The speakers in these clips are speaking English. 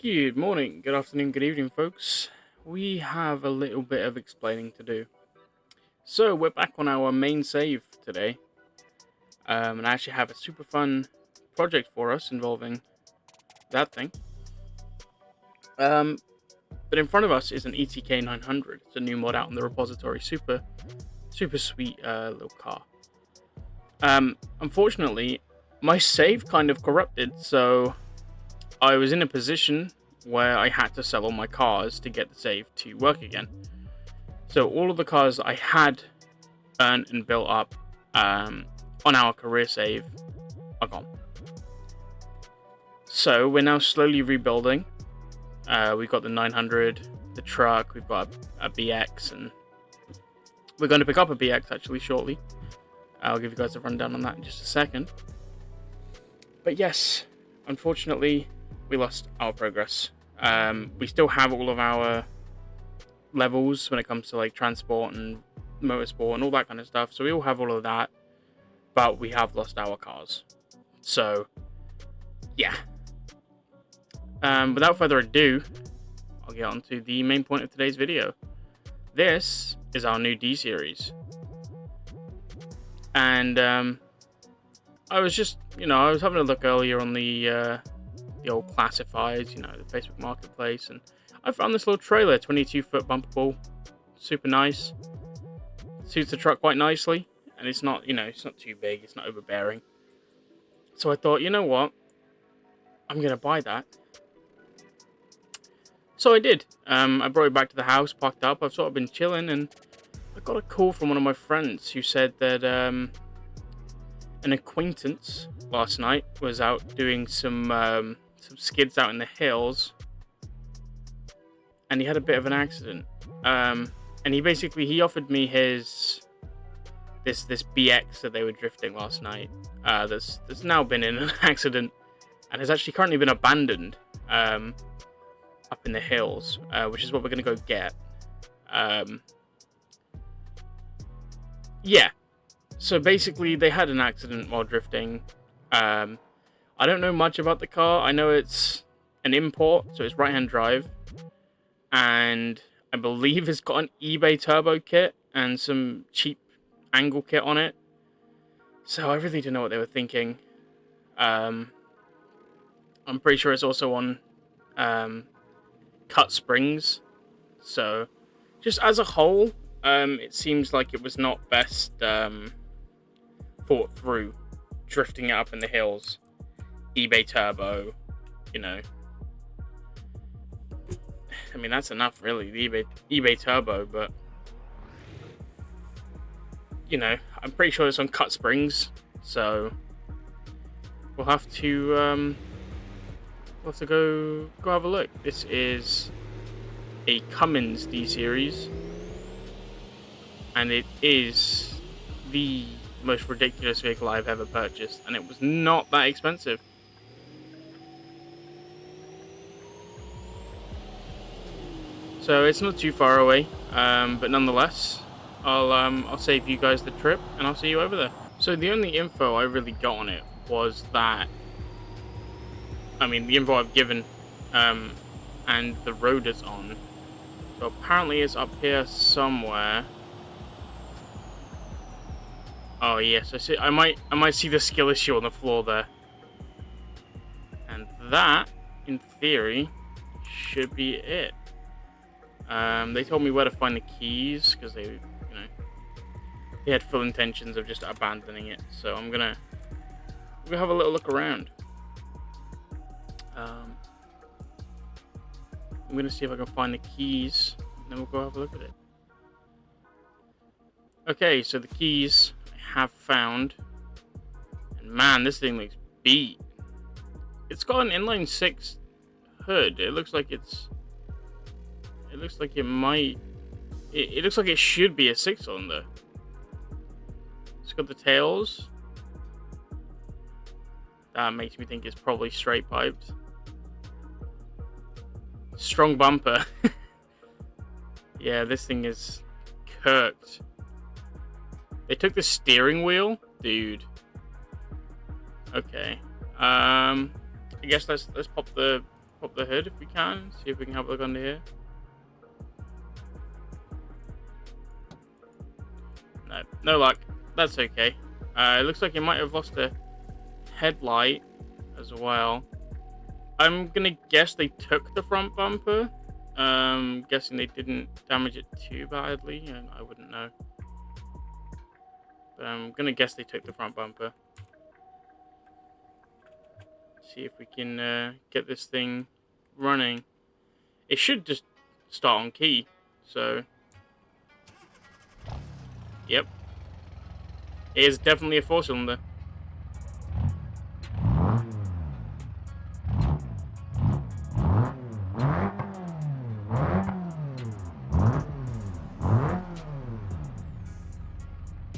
Good morning, good afternoon, good evening, folks. We have a little bit of explaining to do. So, we're back on our main save today. And I actually have a super fun project for us involving that thing. But in front of us is an ETK 900. It's a new mod out in the repository. Super sweet little car. Unfortunately, my save kind of corrupted, so I was in a position where I had to sell all my cars to get the save to work again. So all of the cars I had earned and built up on our career save are gone. So we're now slowly rebuilding. We've got the 900, the truck, we've got a BX, and we're going to pick up a BX actually shortly. I'll give you guys a rundown on that in just a second. But yes, unfortunately, we lost our progress. We still have all of our levels when it comes to like transport and motorsport and all that kind of stuff. So we all have all of that, but we have lost our cars. So yeah. Without further ado, I'll get on to the main point of today's video. This is our new D series. And I was just, I was having a look earlier on the old classifieds, the Facebook Marketplace, and I found this little trailer, 22-foot bumpable, super nice. Suits the truck quite nicely, and it's not, it's not too big, it's not overbearing. So I thought, you know what, I'm gonna buy that. So I did. I brought it back to the house, parked up. I've sort of been chilling, and I got a call from one of my friends who said that an acquaintance last night was out doing some skids out in the hills, and he had a bit of an accident. And he offered me his this BX that they were drifting last night. That's now been in an accident and has actually currently been abandoned up in the hills, which is what we're gonna go get. Yeah. So basically, they had an accident while drifting. I don't know much about the car. I know it's an import, so it's right-hand drive, and I believe it's got an eBay turbo kit and some cheap angle kit on it. So I really don't know what they were thinking. I'm pretty sure it's also on cut springs. So just as a whole, it seems like it was not best thought through, drifting it up in the hills. eBay turbo, I mean, that's enough, really, the eBay turbo, but I'm pretty sure it's on cut springs, so we'll have to go have a look. This is a Cummins D series, and it is the most ridiculous vehicle I've ever purchased, and it was not that expensive. So it's not too far away, but nonetheless, I'll save you guys the trip, and I'll see you over there. So the only info I really got on it was that, the info I've given, and the road it's on. So apparently it's up here somewhere. Oh yes, I see. I might see the skill issue on the floor there, and that, in theory, should be it. They told me where to find the keys because they had full intentions of just abandoning it. So I'm gonna have a little look around. I'm gonna see if I can find the keys, and then we'll go have a look at it. Okay, so the keys I have found, and man, this thing looks beat. It's got an inline 6 hood. It looks like it looks like it should be a 6-cylinder. It's got the tails. That makes me think it's probably straight piped. Strong bumper. Yeah, this thing is kirked. They took the steering wheel? Dude. Okay. I guess let's pop the pop the hood if we can. See if we can have a look under here. No, no luck. That's okay. It looks like he might have lost a headlight as well. I'm gonna guess they took the front bumper. Guessing they didn't damage it too badly, and I wouldn't know. But I'm gonna guess they took the front bumper. See if we can get this thing running. It should just start on key. So, yep, it is definitely a 4-cylinder.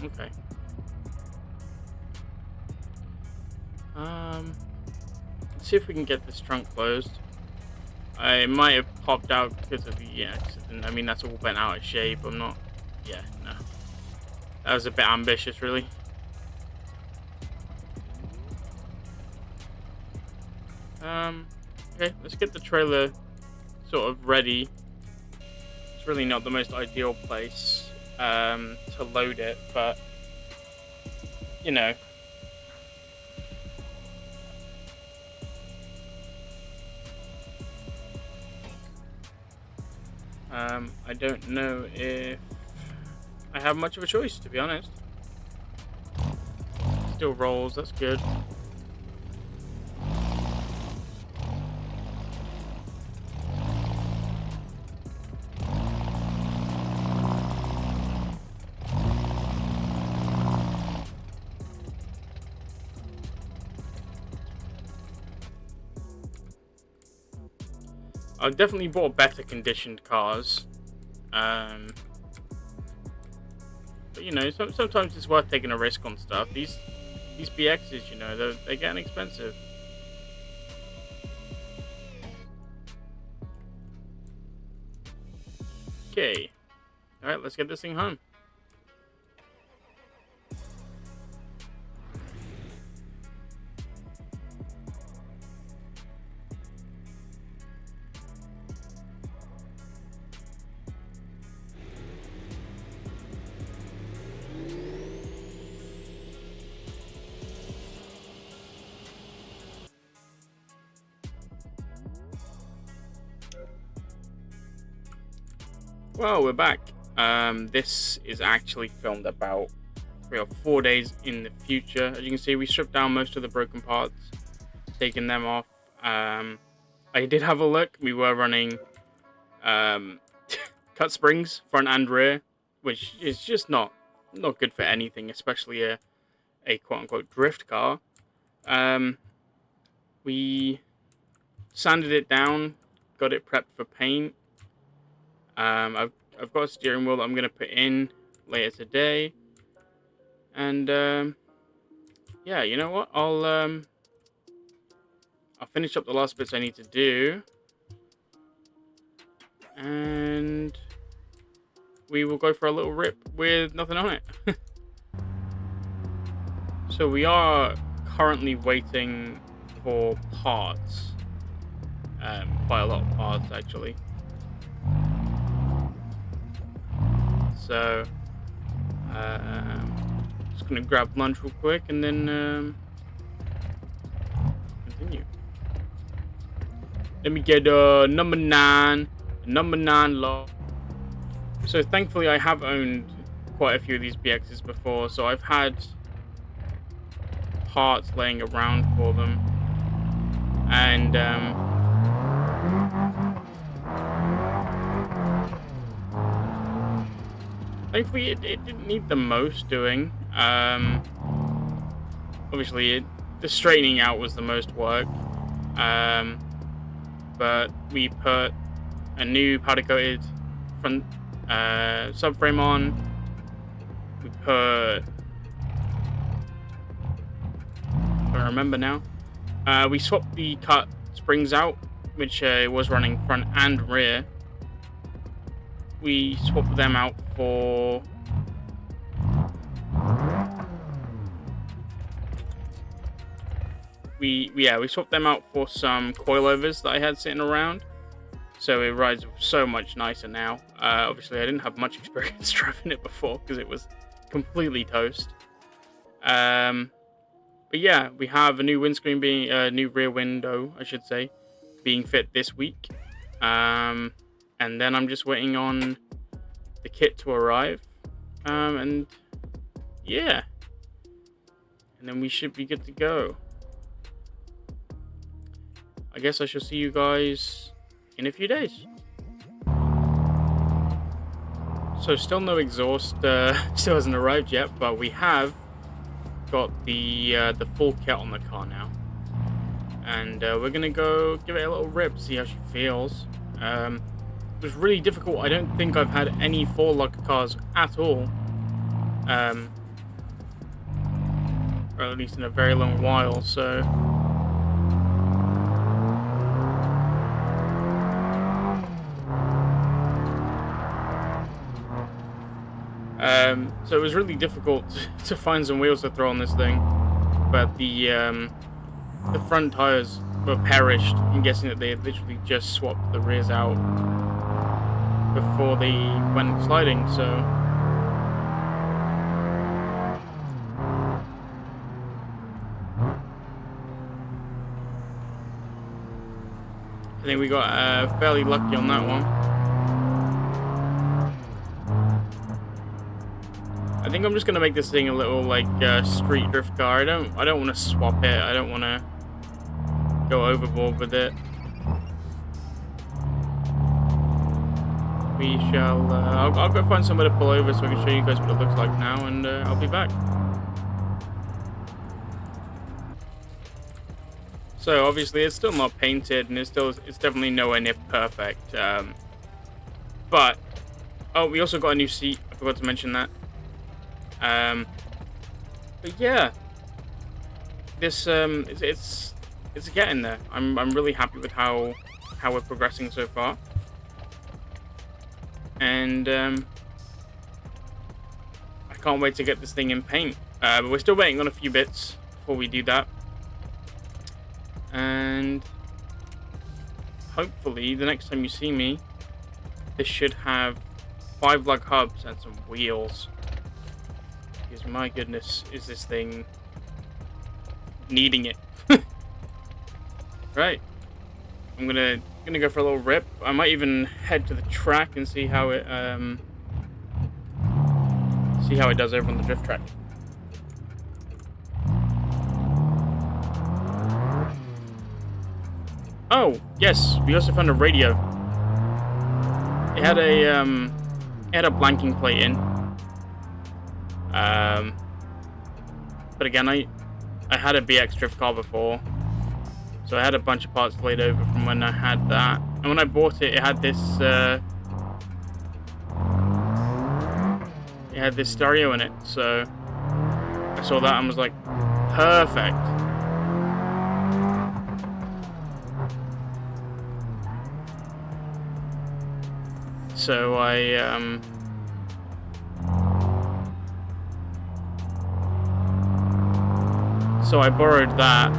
Okay. Let's see if we can get this trunk closed. I might have popped out because of the accident. I mean, that's all bent out of shape. I'm not... Yeah, no. That was a bit ambitious, really. Okay, let's get the trailer sort of ready. It's really not the most ideal place to load it, but, you know. I don't know if I have much of a choice, to be honest. Still rolls, that's good. I've definitely bought better conditioned cars. But you know, sometimes it's worth taking a risk on stuff. These BXs, you know, they're getting expensive. Okay. Alright, let's get this thing home. Well, we're back. This is actually filmed about 3 or 4 days in the future. As you can see, we stripped down most of the broken parts, taken them off. I did have a look. We were running cut springs, front and rear, which is just not good for anything, especially a quote-unquote drift car. We sanded it down, got it prepped for paint. I've got a steering wheel that I'm gonna put in later today, and yeah, you know what? I'll finish up the last bits I need to do, and we will go for a little rip with nothing on it. So we are currently waiting for parts, quite a lot of parts actually. So, just gonna grab lunch real quick and then continue. Let me get number 9 log. So thankfully I have owned quite a few of these BXs before, so I've had parts laying around for them, and thankfully it didn't need the most doing. Obviously the straightening out was the most work, but we put a new powder coated front subframe on. We put, I remember now, we swapped the cut springs out, which was running front and rear. We swapped them out for we swapped them out for some coilovers that I had sitting around. So it rides so much nicer now. Obviously, I didn't have much experience driving it before because it was completely toast. But yeah, we have a new windscreen being new rear window, I should say, being fit this week. And then I'm just waiting on the kit to arrive. And yeah, and then we should be good to go. I guess I shall see you guys in a few days. So still no exhaust, still hasn't arrived yet, but we have got the full kit on the car now, and we're gonna go give it a little rip, see how she feels. It was really difficult. I don't think I've had any 4-lug cars at all, or at least in a very long while. So so it was really difficult to find some wheels to throw on this thing, but the front tires were perished. I'm guessing that they had literally just swapped the rears out before they went sliding, so I think we got fairly lucky on that one. I think I'm just gonna make this thing a little like street drift car. I don't want to swap it. I don't want to go overboard with it. We shall. I'll go find somewhere to pull over so I can show you guys what it looks like now, and I'll be back. So obviously it's still not painted, and it's definitely nowhere near perfect. But we also got a new seat. I forgot to mention that. But yeah, this it's getting there. I'm really happy with how we're progressing so far, and I can't wait to get this thing in paint. But we're still waiting on a few bits before we do that, and hopefully the next time you see me, this should have 5-lug hubs and some wheels. Because my goodness, is this thing needing it? Right, I'm gonna go for a little rip. I might even head to the track and see how it does over on the drift track. Oh yes, we also found a radio. It had a blanking plate in. But again, I had a BX drift car before, so I had a bunch of parts laid over from when I had that. And when I bought it, it had this stereo in it. So I saw that and was like, perfect. So I borrowed that.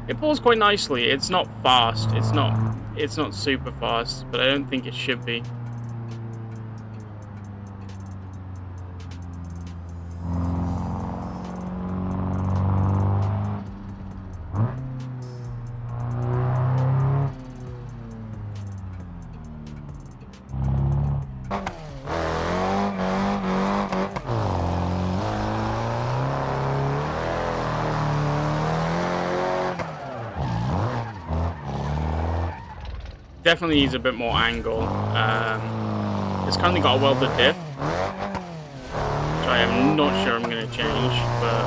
It pulls quite nicely. It's not fast. It's not super fast, but I don't think it should be. Definitely needs a bit more angle. It's currently got a welded diff, which I am not sure I'm going to change, but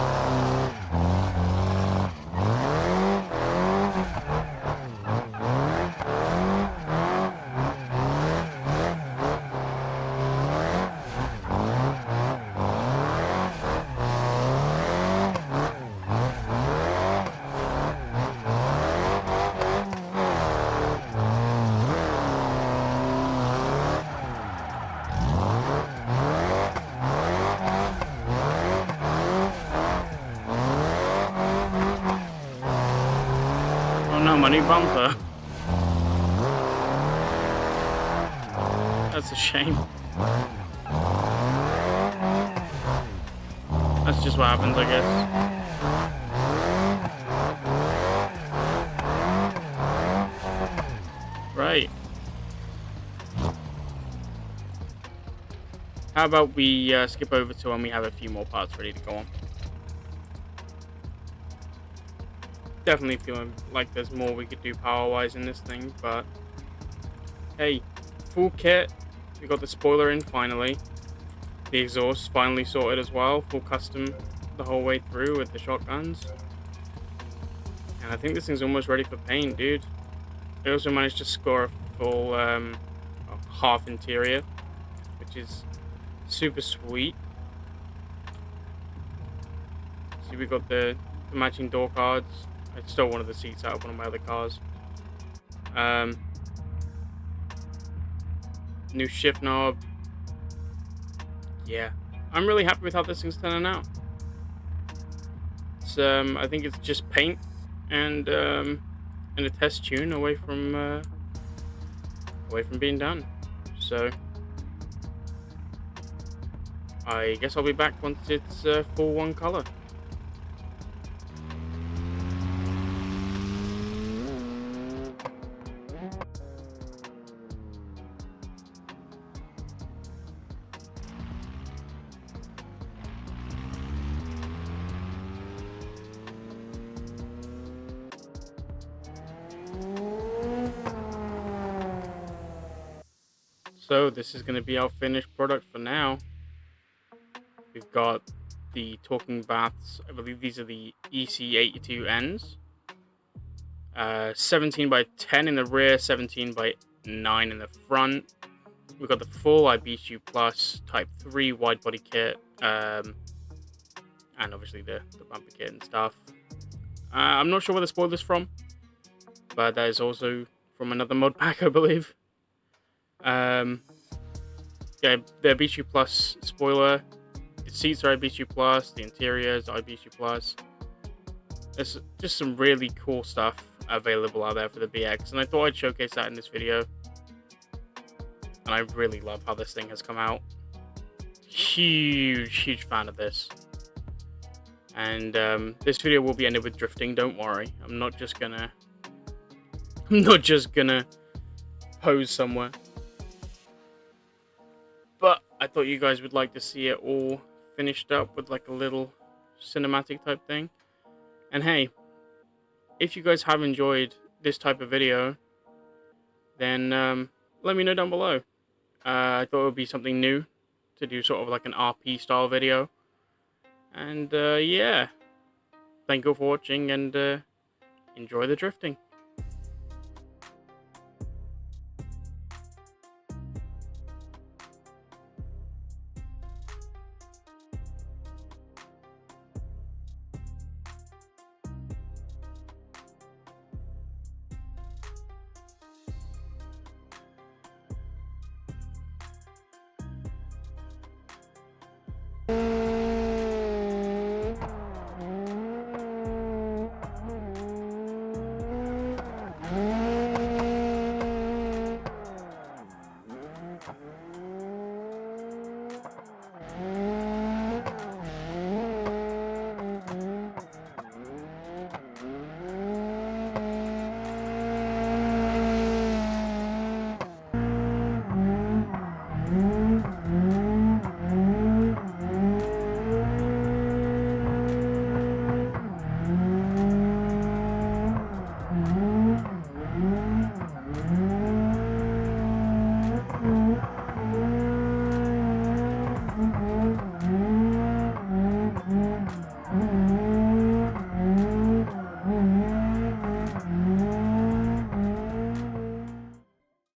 my new bumper. That's a shame. That's just what happens, I guess. Right. How about we skip over to when we have a few more parts ready to go on? Definitely feeling like there's more we could do power-wise in this thing, but hey, full kit. We got the spoiler in finally. The exhaust finally sorted as well. Full custom the whole way through with the shotguns. And I think this thing's almost ready for paint, dude. I also managed to score a full half interior, which is super sweet. See, we got the matching door cards. I stole one of the seats out of one of my other cars. New shift knob. Yeah, I'm really happy with how this thing's turning out. It's I think it's just paint and a test tune away from being done. So I guess I'll be back once it's full one color. So this is going to be our finished product for now. We've got the talking baths. I believe these are the EC82Ns. 17 by 10 in the rear, 17 by 9 in the front. We've got the full IBCU Plus Type 3 wide body kit, and obviously the bumper kit and stuff. I'm not sure where the spoiler's from, but that is also from another mod pack, I believe. Yeah, the IBCU Plus spoiler. The seats are IBCU Plus, the interior is IBCU Plus. There's just some really cool stuff available out there for the BX, and I thought I'd showcase that in this video. And I really love how this thing has come out. Huge fan of this. And this video will be ended with drifting, don't worry. I'm not just gonna pose somewhere. But I thought you guys would like to see it all finished up with like a little cinematic type thing. And hey, if you guys have enjoyed this type of video, then let me know down below. I thought it would be something new to do, sort of like an RP style video. And yeah, thank you for watching, and enjoy the drifting.